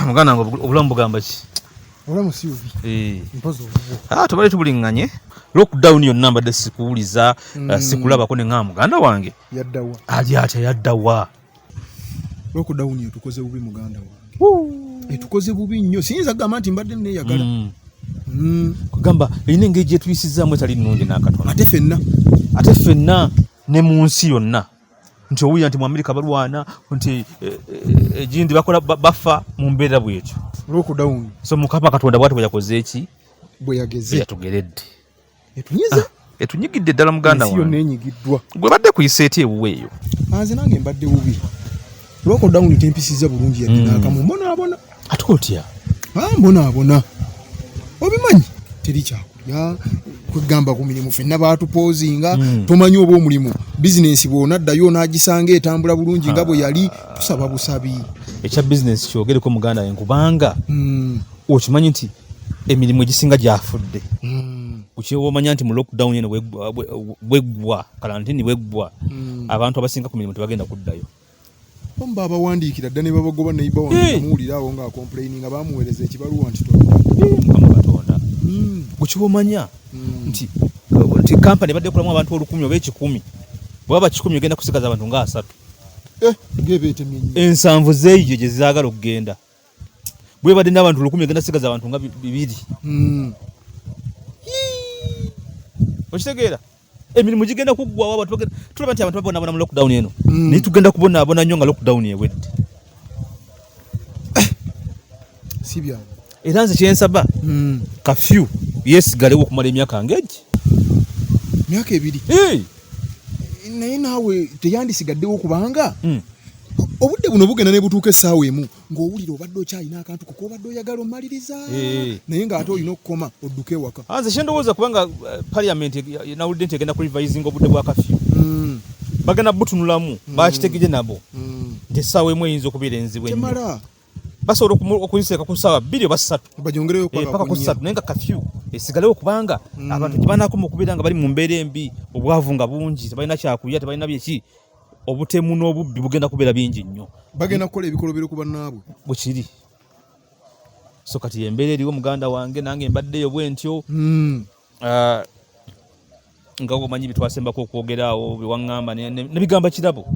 Muganda ngo obulamu bugamba ki? Obulamu si bubi. Mpozo obubu. Tubale tubulinganye. Lockdown yonna mbadde sikuwuliza, sikulabako ne nga muganda wange. Yaddawa. Ali ate yaddawa. Lockdown yetukoze bubi muganda wange. Etukoze bubi nnyo. Siyinza kugamba nti mbadde neeyagala. Kugamba erina engeri gye tuyisizaamu etali nnungi n'akatono. Ate ffenna ne mu nsi yonna. Nti owulira nti mu Amerika balwana nti egindi bakola bafa mu mbeera bw'etyo. Lockdown. So Mukama Katonda bw'ati bwe yakoze eki? Bwe yageze. Yatugeredde. Etunyiza. Etunyigidde ddala muganda wange. Ensi yonna enyigiddwa. Gwe badde kuyisa eti ewuwe eyo? Nze nange mbadde bubi. Lockdown tempisiza bulungi yadde n'akamu mbonaabona. Ate otya? Mbonaabona. Obimanyi teri kyakulya kwegamba ku mirimu ffenna baatupoozinga tomanyi oba omulimu bizinensi bw'onaddayo n'agisanga etambula bulungi nga bwe yali tusaba busabi. Ekya bizinensi kyogereko muganda wange kubanga okimanyi nti emirimu egisinga gyafudde. Kukyewomanya nti mu lockdown eno bweggwa kalantini bweggwa abantu abasinga ku mirimu tebagenda kuddayo. Omba abawandiikira dda ne babagoba nayiba wange bamuwulira awo nga complaining bamuweereza ekibaluwa nti Mukama Katonda. Kukyewomanya nti kampani badde kulamu abantu 10 oba 10. Bwaba 10 ogenda kusigaza abantu nga 3. Ensanvu zeeyo gye zaagala okugenda. Bwe badde n'abantu 10 ogenda kusigaza abantu nga 2. Okitegeera? Emirimu gigenda kuggwawo abantu tulaba nti abantu babonaabona mu lockdown eno. Naye tugenda kubonaabona nnyo nga lockdown ewedde. Si byangu. Era nze kyensaba kafyu yeesigalewo okumala emyaka ng'egi. Myaka 2. Naye naawe teyandisigaddewo kubanga obudde buno bugenda ne butuuka essaawa emu ng'owulira obadde okyalina akantu ko obadde oyagala omaliriza naye ng'ate olina okukoma odduke ewaka. Nze kyendowooza kubanga parliament nawulidde nti egenda kulivayizinga obudde bwa kafyu. Bagenda butunulamu bakitegedde nabo nti essaawa emu eyinza okubeera enzibu ennyo. Basobola okuliseeka ku ssaawa 2 oba 3 bajongereyo paka ku 3 naye nga kafyu esigalewo kubanga abantu gye banaakoma okubeera nga bali mu mbeera embi obwavu nga bungi tebalina kyakulya tebalina byeki obutemu n'obubbi bugenda kubeera bingi nnyo. Bagenda kukola ebikolobero ku bannaabwe bwe kiri. So kati embeera eriwo muganda wange nange mbaddeyo bwe ntyo nga omanyi bitwasembako okwogeraawo bewaŋŋamba ne bigamba Kirabo.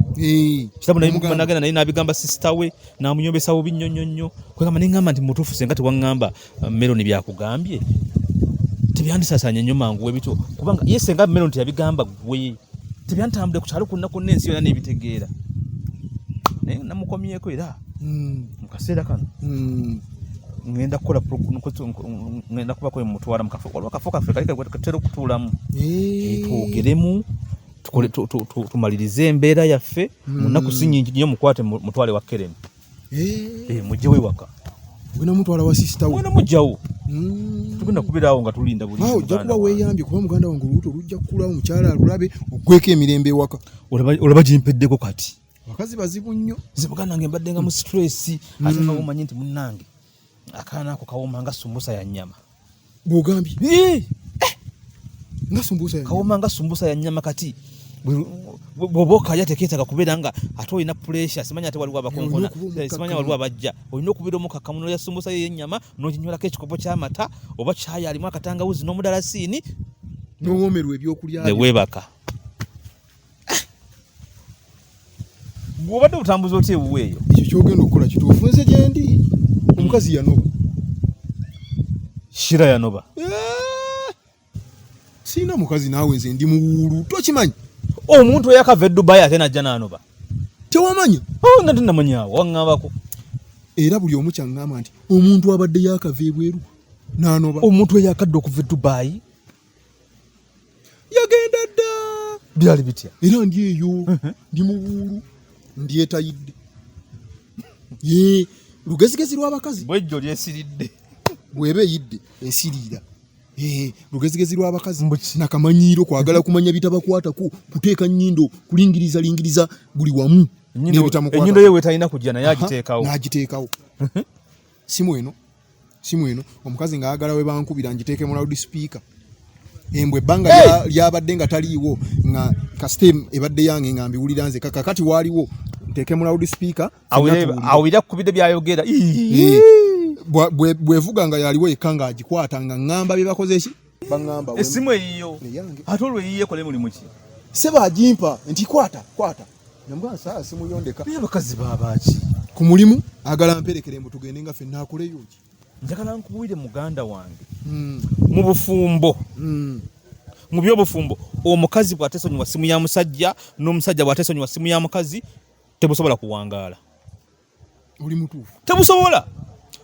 Kirabo naye nagenda naye n'abigamba sisita we n'amunyombesa bubi nnyo kwegamba ne ŋŋamba nti mutuufu senga tewaŋŋamba Meloni byakugambye tebyandisaasaanya nnyo mangu webityo kubanga ye senga Meloni teyabigamba gwe tebyantambule ku kyalo konna konna ensi yonna n'ebitegeera naye namukomyeko era mu kaseera kano ngenda kukola ngenda kubako mutwala mu kafo kaffe katera okutuulamu twogeremu tumalirize embeera yaffe mu nnaku si nnyingi nnyo mukwate mutwale wa Keremu mujjewo ewaka. Ogenda mutwala wa sisita we? Ogenda mujjawo. Tugenda kubeeraawo nga tulinda buli muntu. Ojja kuba weeyambye kuba muganda wange olubuto lujja kukulawo mukyala alulabe oggweko emirembe ewaka. Olaba gimpeddeko kati. Abakazi bazibu nnyo. Nze muganda wange mbadde nga mu stress ate nga omanyi nti munnange akaana ako kawoma nga sumbusa ya nnyama. Bw'ogambye? Nga sumbusa ya nnyama? Kawoma nga sumbusa ya nnyama kati. Bw'oba okkalya tekeetaaga kubeera nga ate olina pressure simanya ate waliwo abakonkona simanya waliwo abajja olina okubeera omukakkamu n'olya sumbusa y'ennyama n'oginywolako ekikopo ky'amata oba kyayi alimu akatangawuzi n'omudalasini n'owoomerwa ebyokulya ne weebaka. Bw'obadde butambuza otya ewuwe eyo? Ekyo ky'ogenda okukola kituufu. Nze gye ndi omukazi yanoba. Shira yanoba. Siina mukazi naawe nze ndi muwuulu tokimanyi. Omuntu eyakava e Dubai ate najja n'anoba. Tewamanya? Nga tennamanyaawo waŋŋambako. Era buli omu kyaŋŋamba nti omuntu abadde yakava ebweru n'anoba. Omuntu eyakadde okuva e Dubai yagenda dda. Byali bitya? Era ndi eyo ndi muwuulu ndyetayidde. Lugezigezi lw'abakazi bwejjo lyesiridde bw'eba eyidde esiriira. Lugezigezi lw'abakazi nakamanyiiro kwagala kumanya bitabakwatako kuteeka nnyindo kulingiriza buli wamu ennyindo ye wetalina kujja naye agiteekawo simu eno omukazi ng'ayagala we bankubira ngiteeke mu loudspeaker embwe ebbanga lyabadde nga taliiwo nga kasite ebadde yange nga mbiwulira nze kakati waaliwo nteke mu loudspeaker awira kubide byayogera bwevuga nga yaliwo yekanga agikwata nga ngamba bye bakoze ki bangamba esimu eyiyo atolwe yiye kole mulimu ki seba agimpa nti kwata nambwa saa simu yondeka bye bakazi babaki ku mulimu agala mperekere mbu tugende nga fenna akoleyo ki njagala nkubuulire muganda wange mu bufumbo mu byobufumbo omukazi bw'atesonyiwa simu ya musajja n'omusajja bw'atesonyiwa simu ya mukazi tebusobola kuwangaala. Oli mutuufu tebusobola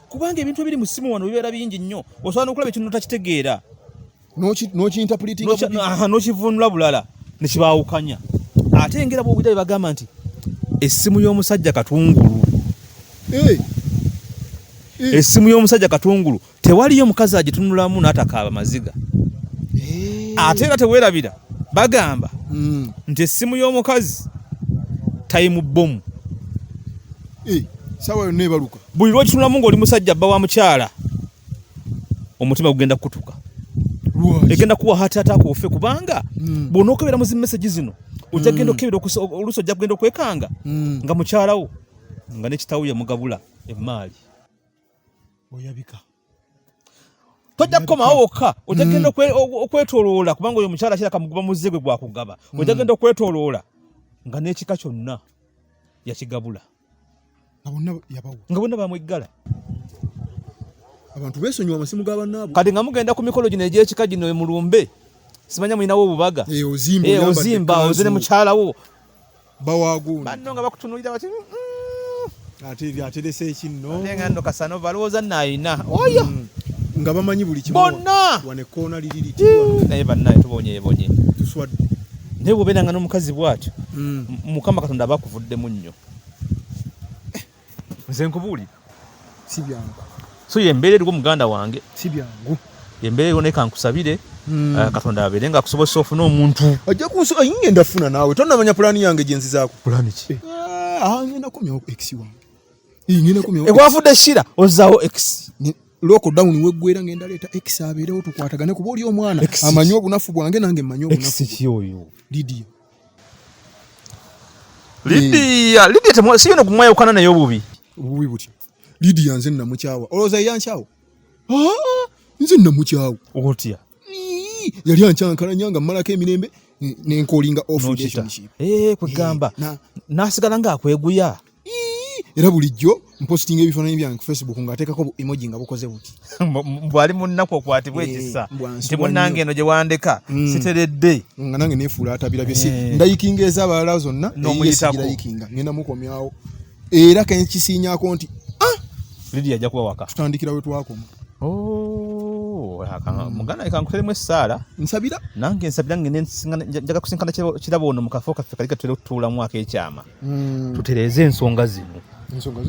kubanga ebintu ebiri mu simu wano bibeera bingi nnyo osobola n'okulaba ekintu notakitegeera n'okivunula bulala ne kibaawukanya ate engera bw'obwira bagamba nti essimu y'omusajja katungulu essimu y'omusajja katungulu tewaliyo mukazi agitunulamu n'atakaaba maziga ate era teweerabira bagamba nti essimu y'omukazi tayimu bbomu sawa yonna ebaluka buli lwogitunulamu ng'oli musajja bba wa mukyala omutima gugenda kukutuka egenda kuwa hati ataako ofe kubanga bw'onookebera mu zimeseji zino ojja genda okebera oluusi ojja kugenda okwekanga nga mukyalawo nga n'ekitawu yamugabula emaali oyabika tojja kukomawo wokka ojja genda okwetoloola kubanga oyo mukyala kiraka muguba muzze gwe gwakugaba ojja genda okwetoloola nga n'ekika kyonna yakigabula nga bonna bamweggala abantu beesonyiwa amasimu g'abannaabwe kati nga mugenda ku mikolo gino egy'ekika gino emulumbe simanya mulinawo obubaga ozimba oze ne mukyalawo bawaagundi banno nga bakutunuulira bati aterese ekinno nga nno kasano balowooza naayina oyo nga bamanyi buli kimu bonna wanekoona liri liti naye bannaye tubonyeebonye tuswadde naye bw'obeeranga n'omukazi bw'atyo mukama katonda aba akuvuddemu nnyo nze nkubuulira si byangu so yembeera eriwo muganda wange si byangu yembeera eriwo naye kankusabire katonda abeere nga akusobozesa ofuna omuntu ajja kunsoka ngenda funa naawe tonnamanya pulaani yange gye nzizaako pulaani ki ngenda komyawo ex wange ekwafudde shira ozzaawo ex lockdown weggwera ngenda leeta ex abeerewo tukwatagane kuba oli omwana amanyi obunafu bwange nange mmanyi obunafu ki oyo Lydia siyo no kumwayokana naye obubi butyo Lydia nze namukyawa olowooza yankyawo nze namukyawo otya yali ankyankalanya nga mmalako emirembe nenkolinga off relationship kwegamba n'asigala ng'akweguya era bulijjo mpositinga ebifaananyi byange ku Facebook ng'ateekako emoji nga bukoze buti bwali munnaku okwatibwa ekisa nti munnange eno gye wandeka siteredde nga nange neefuula atabirabye si ndayikinga ez'abalala zonna eyesiirayikinga ngenda mukomyawo era kenkisiinyako nti Lydia ajja kuba waka tutandikira we twakoma muganda kankuteremu essaala nsabira nange nsabira njaga kusinkana kirabo ono mu kafo kaffe kali katulina okutuulamu ak'ekyama tutereeze ensonga zino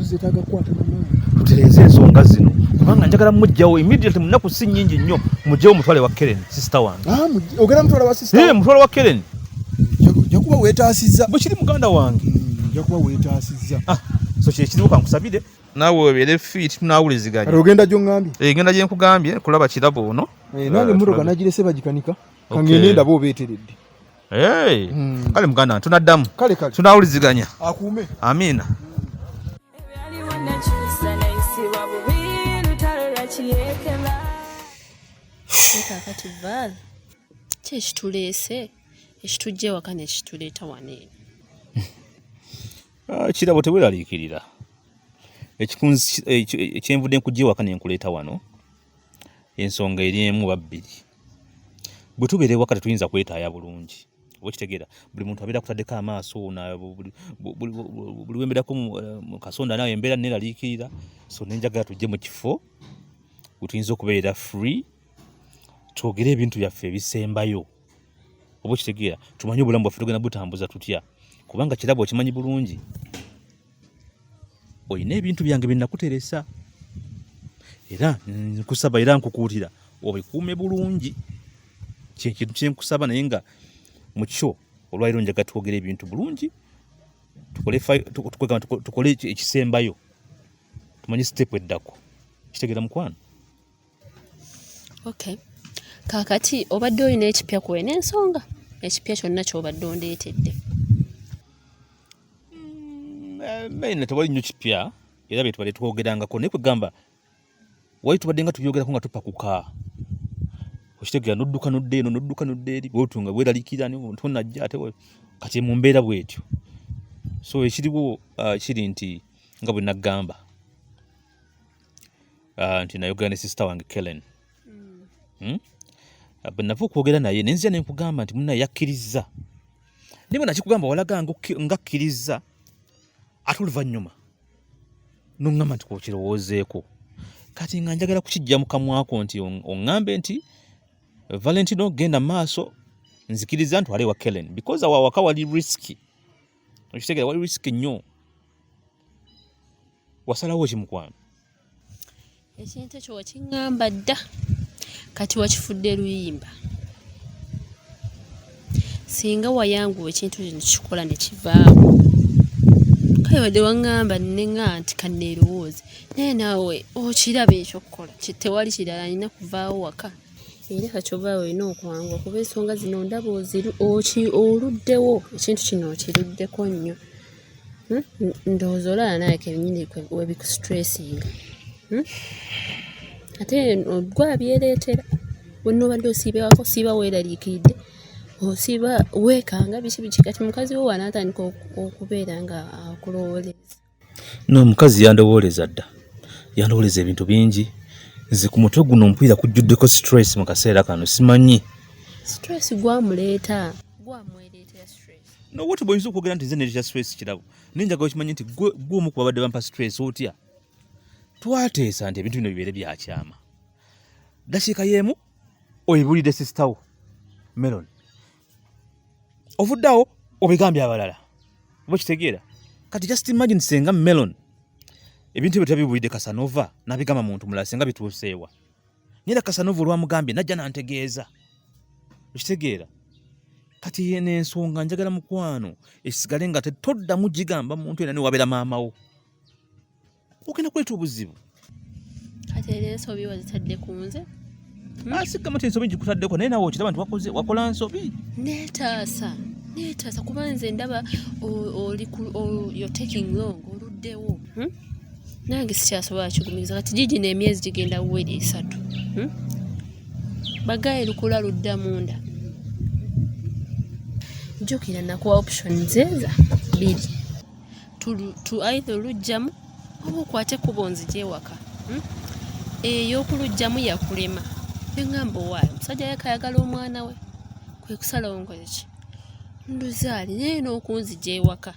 zeetaaga kukwatana tutereeze ensonga zino kubanga njagala mujjawo immediately munaku si nnyingi nnyo mujjawo mutwale wa Keren sister wange ogera mutwala wa sister mutwale wa Keren ojja kuba weetaasizza bwe kiri muganda wange ojja kuba weetaasizza so kyekiriwo kankusabire naawe webeere fiiti tunaawuliziganya kati ogenda gy'oŋŋambye genda gye nkugambye kulaba kirabo ono nange emmotoka nagirese bagikanika kangende endaba obeeteredde kale muganda tunaddamu kale tunaawuliziganya akuume amiina kakati vaala ki ekituleese ekitujja ewaka nekituleeta waneeno kirabo teweeraliikirira ekyenvudde nkujja ewaka nenkuleeta wano ensonga eri emu oba bbiri bwe tubeera ewaka tetuyinza kwetaaya bulungi oba kitegeera buli muntu abeera kutaddeko amaaso buli wembeerako mu kasonda naawe embeera neeraliikirira so nenjagala tujje mu kifo we tuyinza okubeera free twogere ebintu byaffe ebisembayo oba kitegeera tumanye obulamu bwaffe tugenda butambuza tutya kubanga kirabo okimanyi bulungi olina ebintu byange bye nakuteresa era nkusaba era nkukuutira obikuume bulungi kyekintu kyenkusaba naye nga mu kyo olwaliro njaga twogere ebintu bulungi tukole ekisembayo tumanye sitepu eddako kitegeera mukwano okay kakati obadde olina ekipya kwena ensonga ekipya kyonna kyobadde ondeetedde maine tewali nnyo kipya era bye tubadde twogerangako naye kwegamba wali tubadde nga tubyogerako nga tupa kukaa okitegera nodduka nodda eno nodduka nodda eri bwotunga bweralikira tonajja ate kati mu mbeera bwetyo so ekiriwo kiri nti nga bwe naggamba nti nayogera ne sister wange Kellen bwe nava okwogera naye nenzira nenkugamba nti munnaye yakkiriza niba nakikugamba walaga nga akkiriza ate oluvannyuma noŋŋamba nti kokirowoozeeko kati nga njagala kukijja mu kamwako nti oŋŋambe nti Valentino genda maaso nzikiriza ntwale wa Kellen because awawaka wali risky okitegera wali risky nnyo wasalawo kimukwano ekintu ekyo wakiŋŋamba dda kati wakifudde luyimba singa wayanguwa ekintu kino kikola ne kivaawo kale wadde waŋŋamba neŋŋa nti kanneerowooze naye naawe okiraba ekyokukola tewali kirala nina kuvaawo waka era kati obaawe olina okuwangula kuba ensonga zino ndaba oluddewo ekintu kino okiruddeko nnyo ndowooza olala naye kenyini webikustrесsinga ate gwa byereetera wenobadde osiibewako siiba weeraliikiridde osiiba weekanga biki kati mukazi wo wanaatandika okubeera nga akulowooleza omukazi yandowooleza dda yandowooleza ebintu bingi nze ku mutwe guno omupiira kujjuddeko stress mu kaseera kano simanyi stress gwamwereetera stress nowoti bw'oyinza okwogera nti nze neetya stress kirabo naye njagala okimanyi nti gwomu ku babadde bampa stress otya twateesa nti ebintu bino bibeere byakyama dakiika y'emu oyibulidde sisitawo Melon ovuddawo obigambye abalala oba kitegeera kati just imagine senga Melon ebintu ebyo tabibulidde Casanova n'abigamba muntu mulala senga bituuseewa nyera Casanova olwamugambye najja nantegeeza okitegeera kati yene ensonga njagala mukwano esigale nga toddamu gigamba muntu era newabeera maamawo ogenda kuleeta obuzibu kati era ensobi wazitadde ku nze asigama ti ensobi gikutaddeko naye nawe okiraba nti wakola nsobi neetaasa kuba nze ndaba you're taking long oluddewo nange sikyasobola kigumiriza kati gigi n'emyezi gigenda weri 3 bagaye lukula ludda munda jjukira nakuwa options eza 2 tu either lujjamu oba okwate kubo nzijewaka ey'okulujjamu yakulema neŋŋamba owaayo omusajja yakayagala omwana we kwe kusalawo nkozeki nduzaali naye n'okunzija ewaka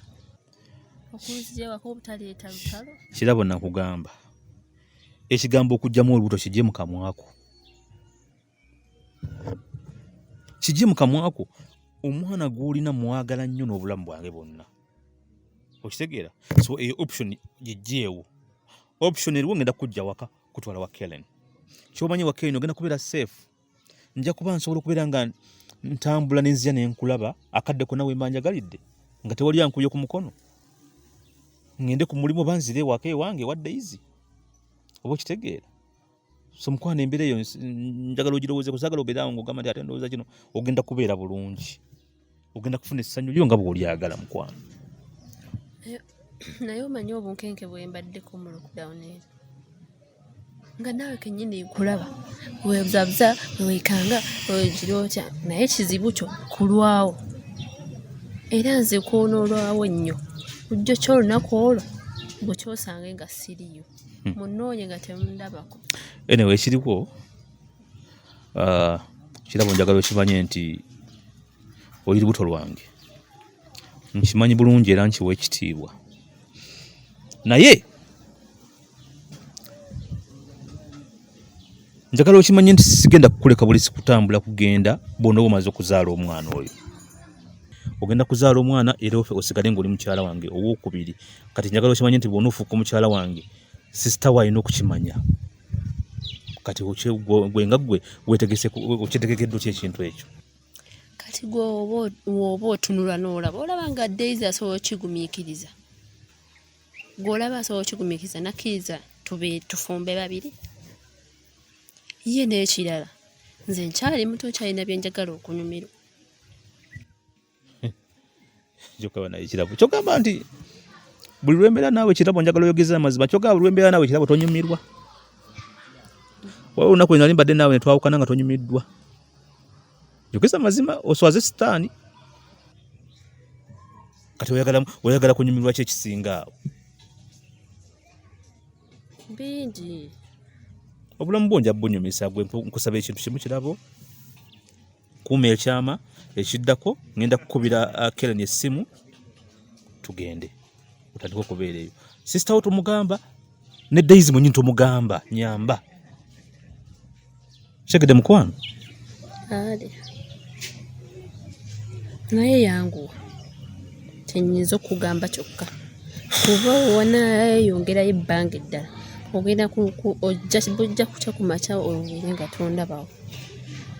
obutaleeta lutalo kirabo nakugamba ekigambo okugjamu olubuto kijje mu kamwako omwana gw'olina mwagala nnyo n'obulamu bwange bwonna okitegeera so eyo option gijjeewo option eriwo ngenda kujja waka kutwala wa Kellen kyomanyi wa Kellen ogenda kubeera safe nja kuba nsobola okubeera nga ntambula nenzija nenkulaba akaddeko nawe mbanjagalidde nga tewali ankubye ku mukono ngende ku mulimu banzire waka ewange wadde izi oba okitegeera so mukwana embeera eyo njagala ogirowooze kusagala obeerawo ng'ogamba nti ate ndowooza kino ogenda kubeera bulungi ogenda kufuna essanyu lyo nga bw'olyagala mukwano naye omanyi obunkenke bwe mbaddeko mu lockdown eri nga naawe kennyini nkulaba webuzabuza weekanga wegira otya naye ekizibu kyo kulwawo era nze kwonoolwawo nnyo ujjo kyolunaku olwo bwe kyosange nga siriyo munoonye nga temundabako anyway ekiriko kirabo njagala okimanye nti oli lubuto lwange nkimanyi bulungi era nkiwa ekitiibwa naye njagala okimanye nti sigenda kukuleka buli sikutambula kugenda bw'onooba omaze okuzaala omwana oyo ogenda kuzaala omwana era osigale ng'oli mukyala wange owokubiri kati njagala okimanye nti bw'onoofuuka omukyala wange sisita we alina okukimanya kati gwe nga gwe okitegekeddwa ki ekintu ekyo kati gwe oba otunula n'olaba olaba nga Daisy asobola okigumiikiriza gw'olaba asobola okigumiikiriza nakkiriza tufumbe babiri ye n'ekirala nze nkyali muto kyalina bye njagala okunyumirwa kyokaba naye kirabo kyogamba nti buli lwembeera naawe Kirabo njagala oyogeza amazima kyokka buli lwembeera naawe Kirabo tonyumirwa waliwo olunaku nali mbadde naawe ne twawukana nga tonyumiddwa yogeza amazima oswaze sitaani kati oyagala kunyumirwa ki ekisinga awo bingi obulamu bwonja bunyumisa gwe nkusaba ekintu kimu Kirabo kuuma ekyama ekiddako ngenda kukubira Keren essimu tugende otandika okubeera eyo sisita wo tomugamba ne Daisy mwennyini tomugamba nyamba kyegedde mukwano ale naye yangu tenyinza okugamba kyokka kuba wanayeyongerayo ebbanga eddala ogenda bujja kutya ku makya olubire nga tondabawo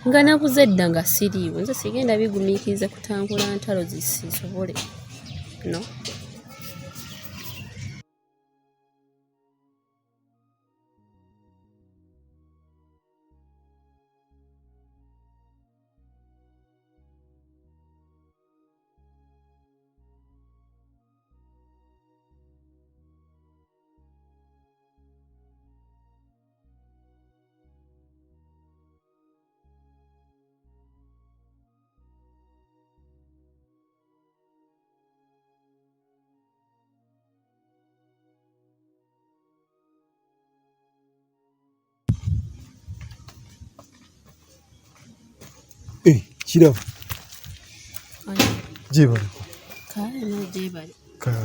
nga nabuze edda nga siriiwo nze sigenda bigumiikiriza kutambula ntalo zisisobole no Kirabo jebale kale no jebale kale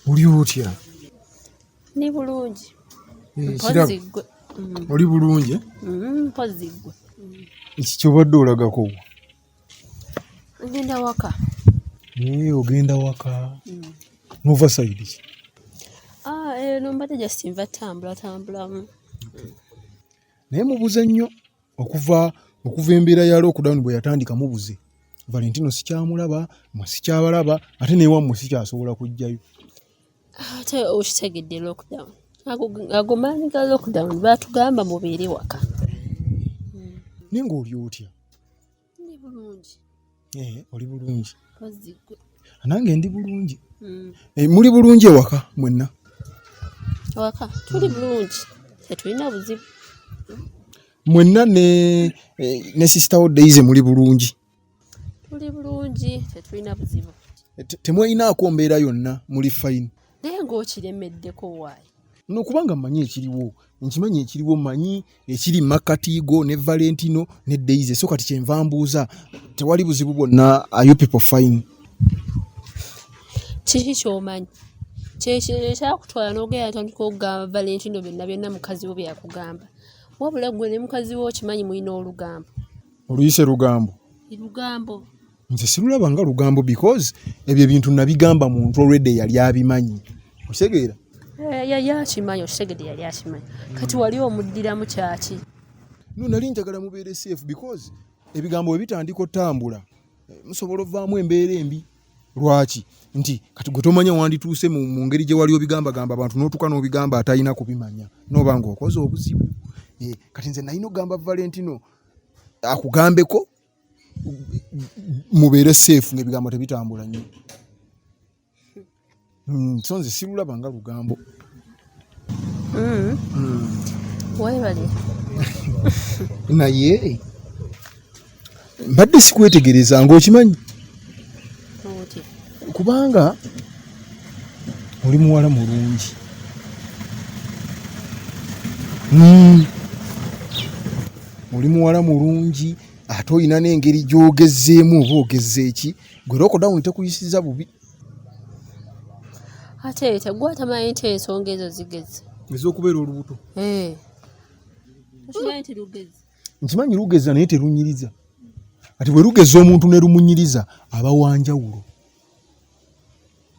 uli otya ni bulungi Kirabo oli bulungi mpozi gwe iki kyobadde olagako ogenda waka ogenda waka nova side ki no mbadde just nva tambula naye mubuze nnyo okuva embeera ya lockdown bwe yatandika mubuze Valentino sikyamulaba sikyabalaba ate newammwe sikyasobola kujjayo ate okitegedde lockdown ago maanyi ga lockdown baatugamba mubeere waka naye ng'oli otya ndi bulungi oli bulungi pozi gwe nange ndi bulungi muli bulungi ewaka mwenna waka tuli bulungi tetulina buzibu mwenna ne sister wo Daisy muli bulungi tuli bulungi tetulina buzibu temweyinaako mbeera yonna muli fine naye ng'okiremeddeko waayi nokubanga mmanyi ekiriwo nkimanyi ekiriwo mmanyi ekiri Makatigo ne Valentino ne Daisy so kati kyenva mbuuza tewali buzibu bwonna are you people fine kiki kyomanyi kyakutwala n'ogenda atandika okugamba Valentino byonna mukazi wo byakugamba wabula gwe ne mukazi wo okimanyi mulina olugambo oluyise lugambo nze sirulaba nga lugambo because ebyo ebintu nabigamba muntu already yali abimanyi okitegeera yali akimanyi okitegedde yali akimanyi kati wali omuddiramu kyaki nali njagala mubeere safe because ebigambo bwe bitandika otambula musobola ovaamu embeera embi lwaki nti kati gwe tomanya wandituuse mu ngeri gye wali obigambagamba abantu n'otuka n'obigamba atalina kubimanya n'oba ng'okoze obuzibu kati nze nalina okugamba Valentino akugambeko mubeere safe ng'ebigambo tebitambula nnyo so nze sirulaba nga lugambo webale naye mbadde sikwetegereza ng'okimanyi kubanga oli muwala mulungi oli muwala mulungi ate olina n'engeri gy'ogezeemu oba ogezze eki gwe lockdown tekuyisiza bubi ate tegwa tamanyi nti ensonga ezo zigeze ez'okubeera olubuto nkimanyi lugeza naye terunyiriza ati bwe lugeza omuntu ne lumunyiriza aba wanjawulo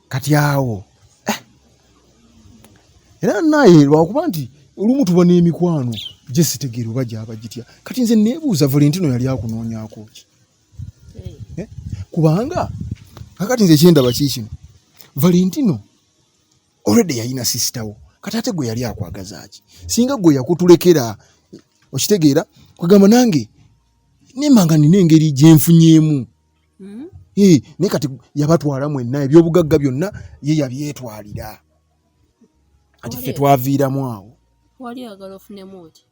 kati awo era naye lwakuba nti olumu tuba n'emikwano gye sitegeera oba gyaba gitya kati nze neebuuza Valentino yali akunoonyaako ki kubanga kakati nze kyendaba kiikino Valentino already yalina sisitawo kati ate gwe yali akwagaza ki singa gwe yakutulekera okitegeera kwegamba nange nemmanga nina engeri gyenfunyeemu naye kati yabatwala mwenna ebyobugagga byonna ye yabyetwalira kati ffe twaviiramu awo. Wali oyagala ofunemu oti?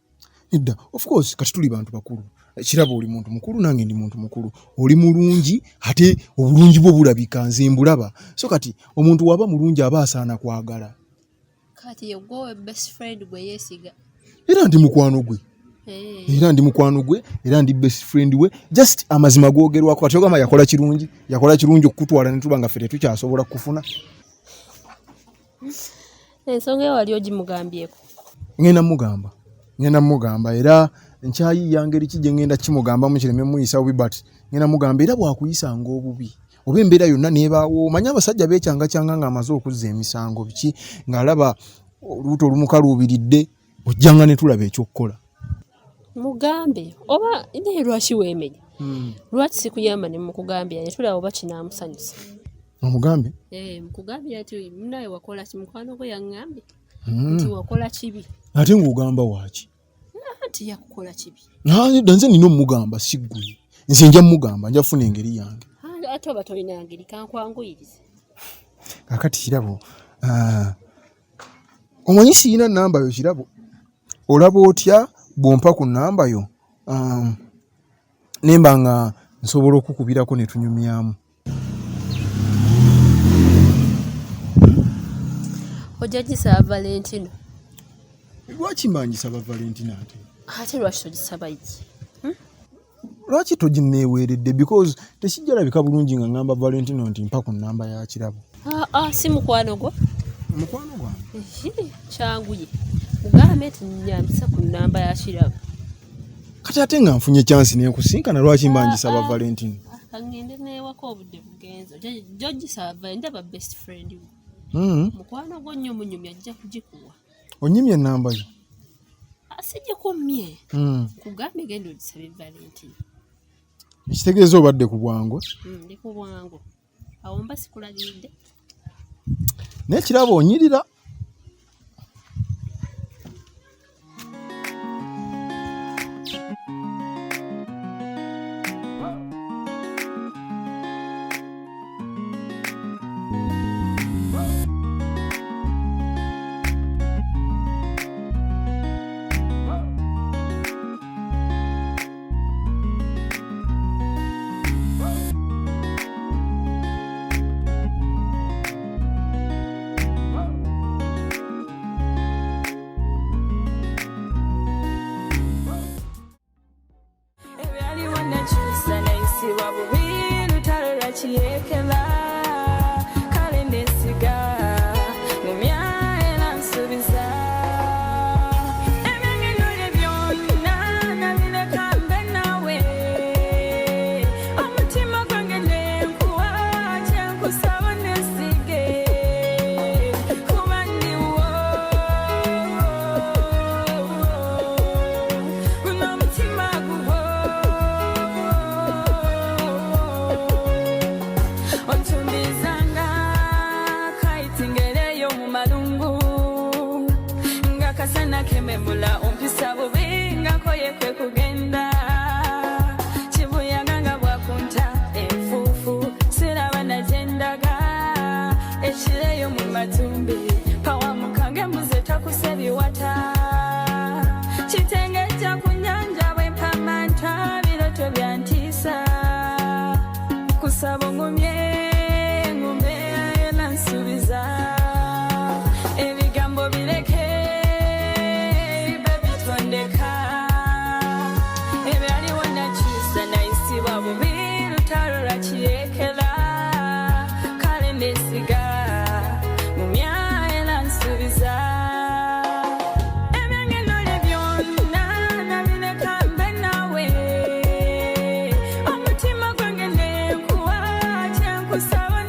Edda, of course kati tuli bantu bakulu. Kirabo oli muntu mukulu nange ndi muntu mukulu. Oli mulungi ate obulungi bwo bulabika nze mbulaba. So kati omuntu waba mulungi aba asaana kwagala. Kati yegwe best friend gwe yeesiga. Era ndi mukwano gwe. Era ndi mukwano gwe, era ndi best friend we. Just amazima googerwako kati ogamba yakola kirungi okutwala ne tuba nga ffe tukyasobola kufuna. Ensonga wali ogimugambyeko. Ngenda mugamba era nkyayi yangeri kije ngenda kimugamba mu kireme muyisa obubi but ngenda mugamba era bwakuyisanga obubi. Oba embeera yonna nebaawo manya abasajja beekyanga nga amaze okuzza emisango biki ng'alaba oluuto olumukaluubiridde ojjanga ne tulaba ekyokkola. Mugambe oba naye lwaki weemenya? Lwaki sikuyamba ne mukugambira ne tulaba oba kinaamusanyusa? Omugambe? Mukugambira nti munaye wakola ki? Mukwano gwe yaŋŋambye nti wakola kibi. Ate ng'ogamba waaki? Nti yakukola kibi. Nze nina omugamba si ggwe. Nze nja mugamba nja funa engeri yange. Ate oba tolina ngeri kankwanguyirize. Kakati Kirabo, omanyi siyina nnamba yo Kirabo? Olaba otya bw'ompa ku nnamba yo nemba nga nsobola okukubirako ne tunyumyamu. Ojja gisaba Valentino. Lwaki mbangisaba Valentino ate? Ate lwaki togisaba iki? Lwaki toginneeweeredde because tekijjalabika bulungi nga ngamba Valentino nti mpa ku nnamba ya Kirabo. Si mukwano gwo? Mukwano gwange? Kyanguye. Mugambe nti nnyambisa ku nnamba ya Kirabo. Kati ate nga nfunye chance n'enkusinkana lwaki mbangisaba Valentino? Kangende n'ewaka obudde bugenzo. Jogisaba ndaba best friend we. Mukwano gwo nnyo munyumya ajja kugikuwa. Onyimye ennamba yo? Sigikumye. Kugambe genda ogisabe Valentino. Ekitegeeza obadde ku bwangu? Ndi ku bwangu. Awo mba sikulagidde. Naye Kirabo onyirira. Kusaba